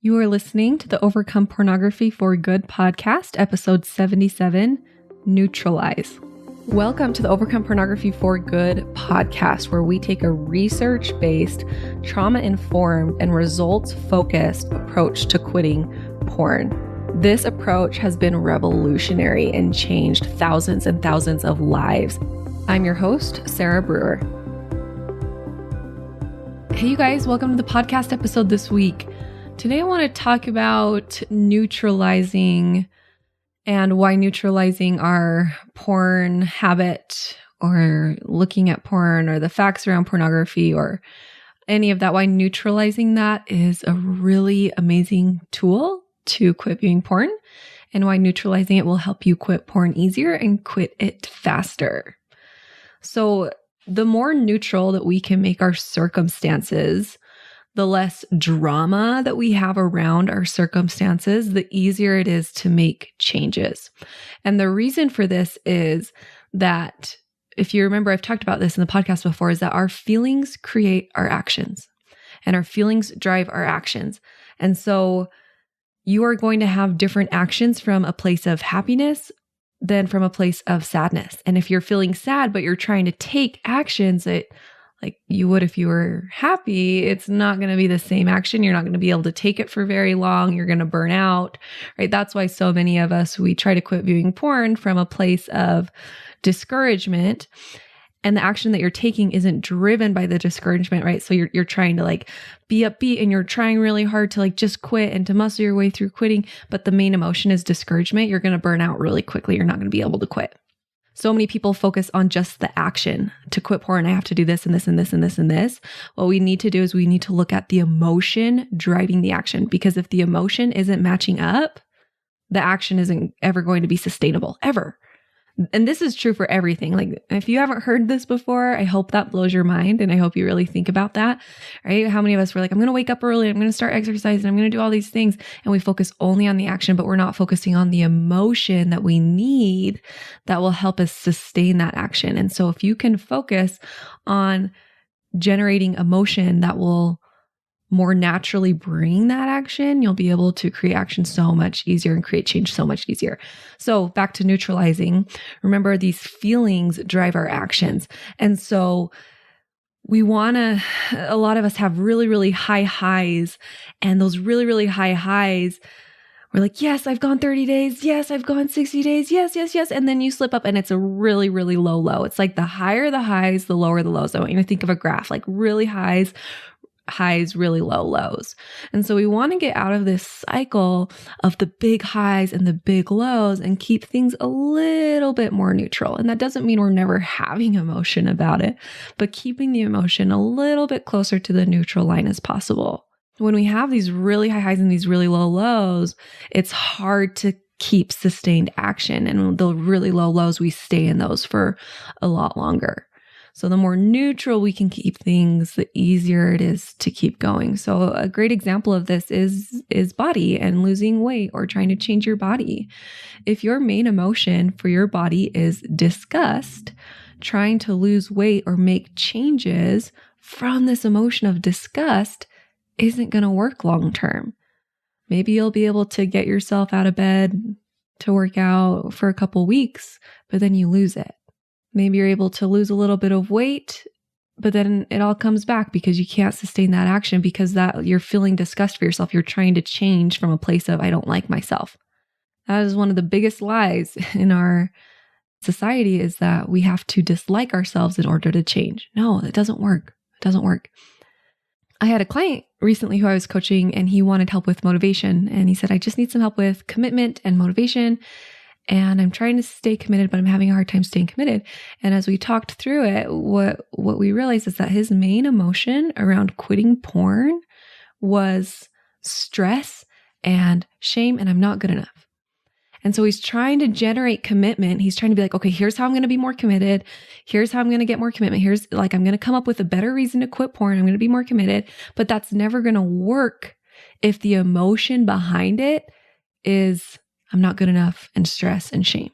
You are listening to the Overcome Pornography for Good podcast, episode 77, Neutralize. Welcome to the Overcome Pornography for Good podcast, where we take a research-based, trauma-informed, and results-focused approach to quitting porn. This approach has been revolutionary and changed thousands and thousands of lives. I'm your host, Sarah Brewer. Hey, you guys, welcome to the podcast episode this week. Today, I want to talk about neutralizing and why neutralizing our porn habit or looking at porn or the facts around pornography or any of that, why neutralizing that is a really amazing tool to quit viewing porn, and why neutralizing it will help you quit porn easier and quit it faster. So the more neutral that we can make our circumstances, the less drama that we have around our circumstances, the easier it is to make changes. And the reason for this is that, if you remember, I've talked about this in the podcast before, is that our feelings create our actions and our feelings drive our actions. And so you are going to have different actions from a place of happiness than from a place of sadness. And if you're feeling sad, but you're trying to take actions that like you would if you were happy, it's not going to be the same action. You're not going to be able to take it for very long. You're going to burn out, right? That's why so many of us, we try to quit viewing porn from a place of discouragement. And the action that you're taking isn't driven by the discouragement, right? So you're trying to like be upbeat and you're trying really hard to like just quit and to muscle your way through quitting. But the main emotion is discouragement. You're going to burn out really quickly. You're not going to be able to quit. So many people focus on just the action to quit porn. I have to do this and this and this and this and this. What we need to do is we need to look at the emotion driving the action, because if the emotion isn't matching up, the action isn't ever going to be sustainable, ever. And this is true for everything. Like, if you haven't heard this before, I hope that blows your mind. And I hope you really think about that, right? How many of us were like, I'm going to wake up early, I'm going to start exercising, I'm going to do all these things. And we focus only on the action, but we're not focusing on the emotion that we need that will help us sustain that action. And so if you can focus on generating emotion that will more naturally bring that action, you'll be able to create action so much easier and create change so much easier. So back to neutralizing, remember these feelings drive our actions. And so a lot of us have really, really high highs, and those really, really high highs, we're like, yes, I've gone 30 days. Yes, I've gone 60 days. Yes, yes, yes. And then you slip up and it's a really, really low low. It's like the higher the highs, the lower the lows. I want you to think of a graph, like really highs, really low lows. And so we want to get out of this cycle of the big highs and the big lows and keep things a little bit more neutral. And that doesn't mean we're never having emotion about it, but keeping the emotion a little bit closer to the neutral line as possible. When we have these really high highs and these really low lows, it's hard to keep sustained action. And the really low lows, we stay in those for a lot longer. So the more neutral we can keep things, the easier it is to keep going. So a great example of this is body and losing weight or trying to change your body. If your main emotion for your body is disgust, trying to lose weight or make changes from this emotion of disgust isn't going to work long term. Maybe you'll be able to get yourself out of bed to work out for a couple weeks, but then you lose it. Maybe you're able to lose a little bit of weight, but then it all comes back because you can't sustain that action because that you're feeling disgust for yourself. You're trying to change from a place of, I don't like myself. That is one of the biggest lies in our society, is that we have to dislike ourselves in order to change. No, it doesn't work. It doesn't work. I had a client recently who I was coaching, and he wanted help with motivation. And he said, I just need some help with commitment and motivation. And I'm trying to stay committed, but I'm having a hard time staying committed. And as we talked through it, what we realized is that his main emotion around quitting porn was stress and shame, and I'm not good enough. And so he's trying to generate commitment. He's trying to be like, okay, here's how I'm going to be more committed. Here's how I'm going to get more commitment. Here's like, I'm going to come up with a better reason to quit porn. I'm going to be more committed, but that's never going to work if the emotion behind it is I'm not good enough and stress and shame.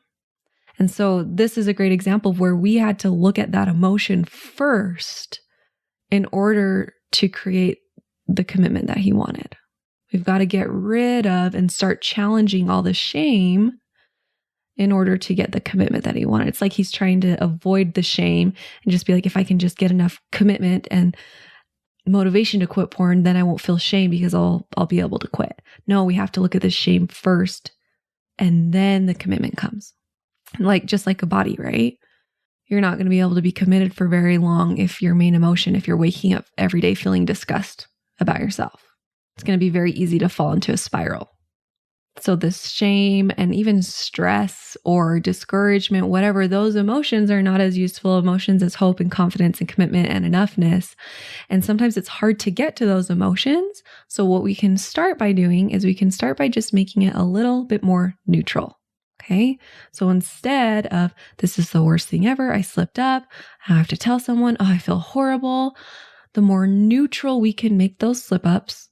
And so this is a great example of where we had to look at that emotion first in order to create the commitment that he wanted. We've got to get rid of and start challenging all the shame in order to get the commitment that he wanted. It's like he's trying to avoid the shame and just be like, if I can just get enough commitment and motivation to quit porn, then I won't feel shame because I'll be able to quit. No, we have to look at the shame first and then the commitment comes. Just like a body, right? You're not going to be able to be committed for very long if your main emotion, if you're waking up every day feeling disgust about yourself. It's going to be very easy to fall into a spiral. So this shame and even stress or discouragement, whatever, those emotions are not as useful emotions as hope and confidence and commitment and enoughness. And sometimes it's hard to get to those emotions. So what we can start by doing is we can start by just making it a little bit more neutral. Okay. So instead of this is the worst thing ever, I slipped up, I have to tell someone, oh, I feel horrible. The more neutral we can make those slip ups,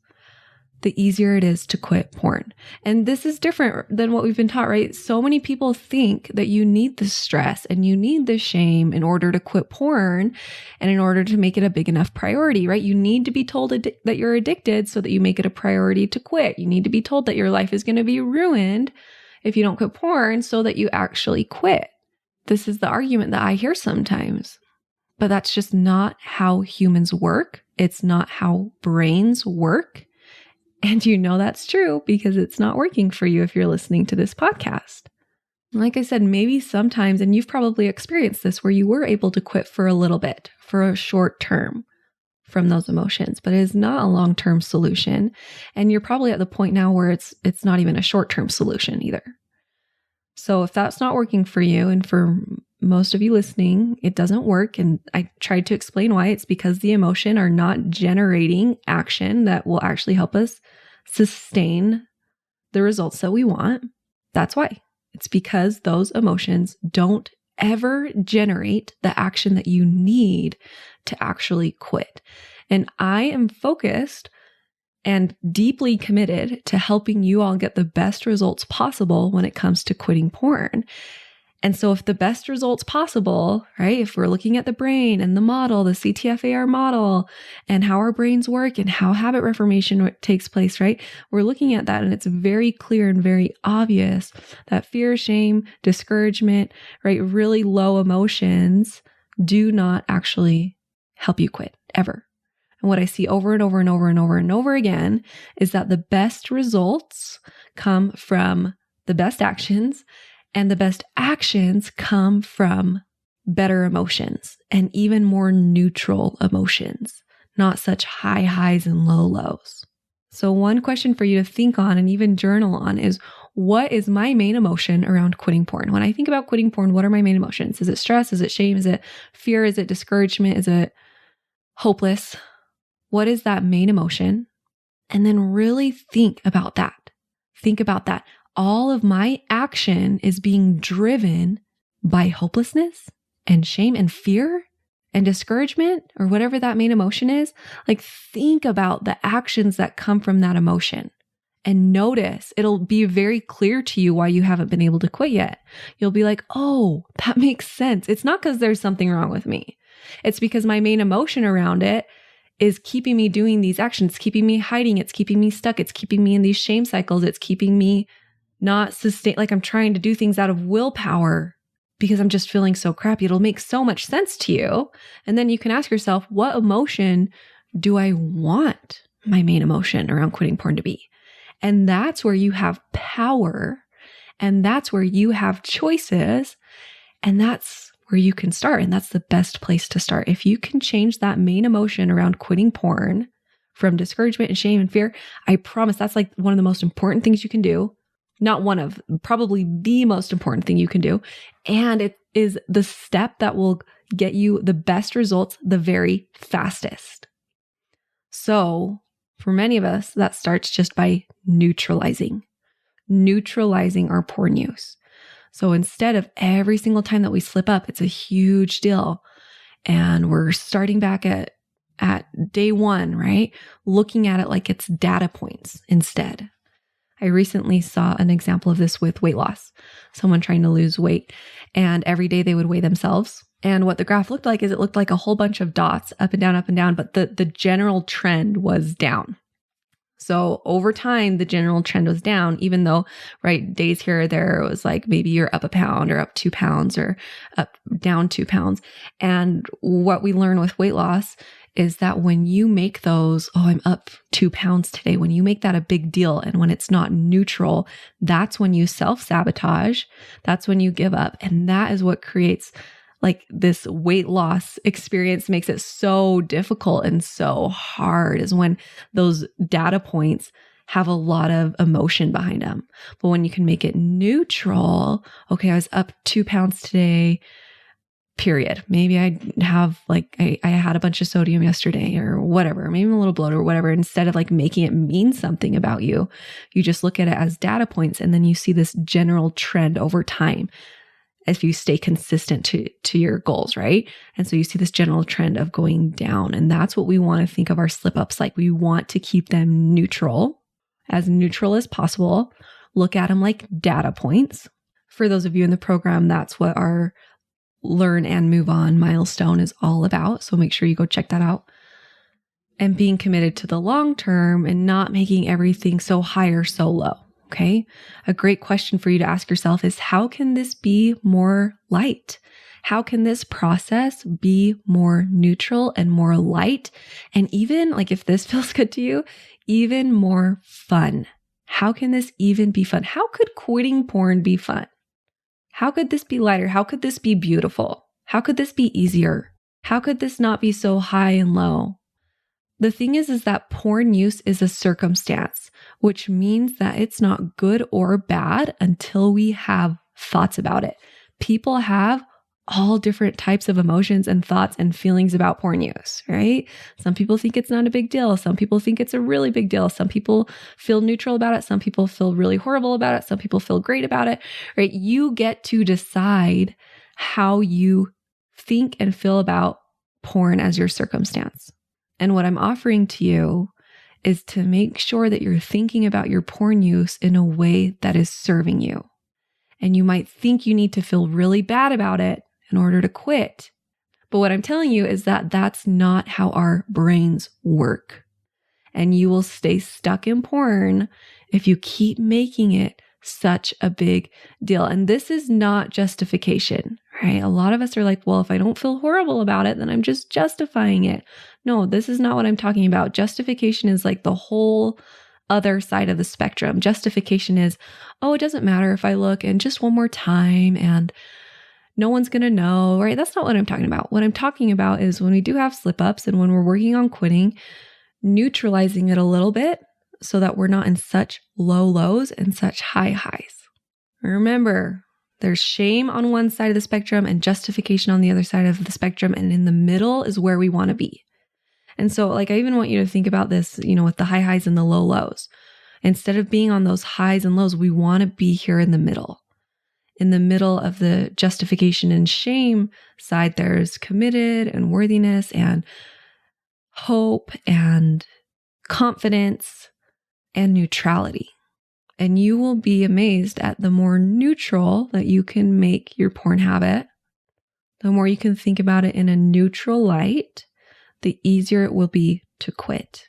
the easier it is to quit porn. And this is different than what we've been taught, right? So many people think that you need the stress and you need the shame in order to quit porn and in order to make it a big enough priority, right? You need to be told that you're addicted so that you make it a priority to quit. You need to be told that your life is going to be ruined if you don't quit porn so that you actually quit. This is the argument that I hear sometimes, but that's just not how humans work. It's not how brains work. And you know that's true because it's not working for you if you're listening to this podcast. Like I said, maybe sometimes, and you've probably experienced this, where you were able to quit for a little bit, for a short term from those emotions, but it is not a long-term solution. And you're probably at the point now where it's not even a short-term solution either. So if that's not working for you, and for most of you listening, it doesn't work. And I tried to explain why. It's because the emotion are not generating action that will actually help us sustain the results that we want. That's why. It's because those emotions don't ever generate the action that you need to actually quit. And I am focused and deeply committed to helping you all get the best results possible when it comes to quitting porn. And so if the best results possible, right, if we're looking at the brain and the model, the CTFAR model, and how our brains work and how habit reformation takes place, right, we're looking at that and it's very clear and very obvious that fear, shame, discouragement, right, really low emotions do not actually help you quit ever. And what I see over and over and over and over and over again is that the best results come from the best actions, and the best actions come from better emotions and even more neutral emotions, not such high highs and low lows. So one question for you to think on and even journal on is, what is my main emotion around quitting porn? When I think about quitting porn, what are my main emotions? Is it stress? Is it shame? Is it fear? Is it discouragement? Is it hopeless? What is that main emotion? And then really think about that. Think about that. All of my action is being driven by hopelessness and shame and fear and discouragement, or whatever that main emotion is. Like, think about the actions that come from that emotion and notice. It'll be very clear to you why you haven't been able to quit yet. You'll be like, oh, that makes sense. It's not because there's something wrong with me. It's because my main emotion around it is keeping me doing these actions, keeping me hiding. It's keeping me stuck. It's keeping me in these shame cycles. It's keeping me not sustain, like I'm trying to do things out of willpower because I'm just feeling so crappy. It'll make so much sense to you. And then you can ask yourself, what emotion do I want my main emotion around quitting porn to be? And that's where you have power. And that's where you have choices. And that's where you can start. And that's the best place to start. If you can change that main emotion around quitting porn from discouragement and shame and fear, I promise that's like one of the most important things you can do. Not one of, probably the most important thing you can do. And it is the step that will get you the best results the very fastest. So for many of us, that starts just by neutralizing our porn use. So instead of every single time that we slip up, it's a huge deal. And we're starting back at day one, right? Looking at it like it's data points instead. I recently saw an example of this with weight loss. Someone trying to lose weight, and every day they would weigh themselves. And what the graph looked like is it looked like a whole bunch of dots up and down, but the general trend was down. So over time, the general trend was down, even though, right, days here or there, it was like maybe you're up a pound or up 2 pounds or up down 2 pounds. And what we learn with weight loss is that when you make those, oh, I'm up 2 pounds today, when you make that a big deal and when it's not neutral, that's when you self-sabotage. That's when you give up. And that is what creates like this weight loss experience, makes it so difficult and so hard, is when those data points have a lot of emotion behind them. But when you can make it neutral, okay, I was up 2 pounds today, period. Maybe I have like, I had a bunch of sodium yesterday or whatever, maybe I'm a little bloated or whatever. Instead of like making it mean something about you, you just look at it as data points, and then you see this general trend over time if you stay consistent to your goals, right? And so you see this general trend of going down. And that's what we want to think of our slip ups like. We want to keep them neutral as possible. Look at them like data points. For those of you in the program, that's what our Learn and Move On milestone is all about. So make sure you go check that out. And being committed to the long term and not making everything so high or so low. Okay. A great question for you to ask yourself is, how can this be more light? How can this process be more neutral and more light? And even like, if this feels good to you, even more fun. How can this even be fun? How could quitting porn be fun? How could this be lighter? How could this be beautiful? How could this be easier? How could this not be so high and low? The thing is that porn use is a circumstance, which means that it's not good or bad until we have thoughts about it. People have all different types of emotions and thoughts and feelings about porn use, right? Some people think it's not a big deal. Some people think it's a really big deal. Some people feel neutral about it. Some people feel really horrible about it. Some people feel great about it, right? You get to decide how you think and feel about porn as your circumstance. And what I'm offering to you is to make sure that you're thinking about your porn use in a way that is serving you. And you might think you need to feel really bad about it in order to quit. But what I'm telling you is that that's not how our brains work. And you will stay stuck in porn if you keep making it such a big deal. And this is not justification, right? A lot of us are like, well, if I don't feel horrible about it, then I'm just justifying it. No, this is not what I'm talking about. Justification is like the whole other side of the spectrum. Justification is, oh, it doesn't matter if I look and just one more time and no one's going to know, right? That's not what I'm talking about. What I'm talking about is when we do have slip ups and when we're working on quitting, neutralizing it a little bit so that we're not in such low lows and such high highs. Remember, there's shame on one side of the spectrum and justification on the other side of the spectrum. And in the middle is where we want to be. And so like, I even want you to think about this, with the high highs and the low lows. Instead of being on those highs and lows, we want to be here in the middle. In the middle of the justification and shame side, there's committed and worthiness and hope and confidence and neutrality. And you will be amazed at the more neutral that you can make your porn habit, the more you can think about it in a neutral light, the easier it will be to quit.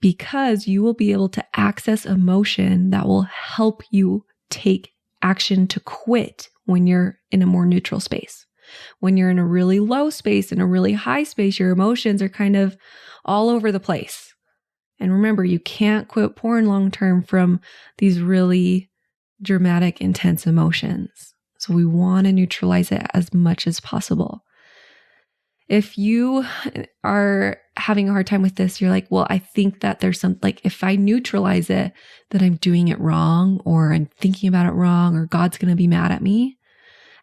Because you will be able to access emotion that will help you take action to quit when you're in a more neutral space. When you're in a really low space and a really high space, your emotions are kind of all over the place. And remember, you can't quit porn long-term from these really dramatic, intense emotions. So we want to neutralize it as much as possible. If you are having a hard time with this, you're like, well, I think that there's if I neutralize it, that I'm doing it wrong, or I'm thinking about it wrong, or God's going to be mad at me.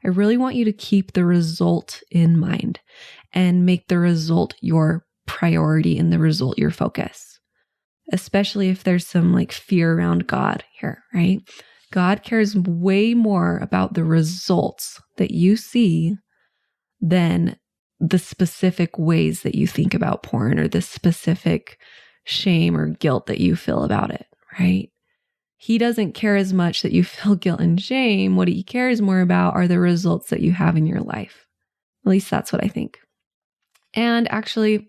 I really want you to keep the result in mind and make the result your priority and the result your focus. Especially if there's some fear around God here, right? God cares way more about the results that you see than the specific ways that you think about porn or the specific shame or guilt that you feel about it, right? He doesn't care as much that you feel guilt and shame. What he cares more about are the results that you have in your life. At least that's what I think. And actually,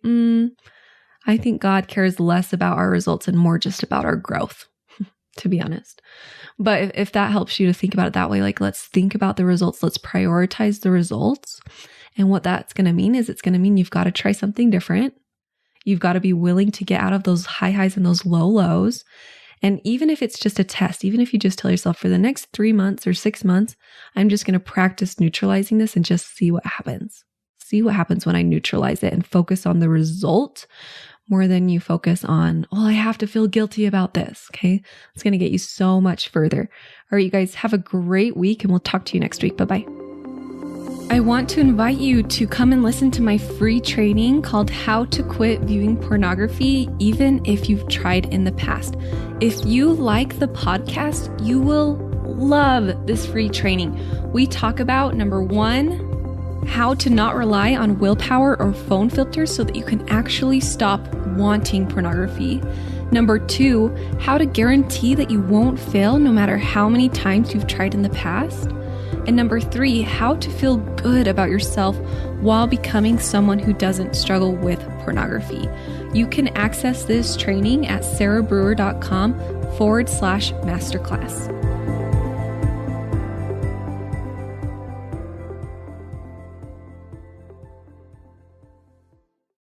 I think God cares less about our results and more just about our growth, to be honest. But if that helps you to think about it that way, like let's think about the results, let's prioritize the results. And what that's going to mean is it's going to mean you've got to try something different. You've got to be willing to get out of those high highs and those low lows. And even if it's just a test, even if you just tell yourself for the next 3 months or 6 months, I'm just going to practice neutralizing this and just see what happens. See what happens when I neutralize it and focus on the result more than you focus on, I have to feel guilty about this. Okay. It's going to get you so much further. All right, you guys have a great week and we'll talk to you next week. Bye-bye. I want to invite you to come and listen to my free training called How to Quit Viewing Pornography, even if you've tried in the past. If you like the podcast, you will love this free training. We talk about, number 1, how to not rely on willpower or phone filters so that you can actually stop wanting pornography. Number 2, how to guarantee that you won't fail no matter how many times you've tried in the past. And number 3, how to feel good about yourself while becoming someone who doesn't struggle with pornography. You can access this training at sarahbrewer.com/masterclass.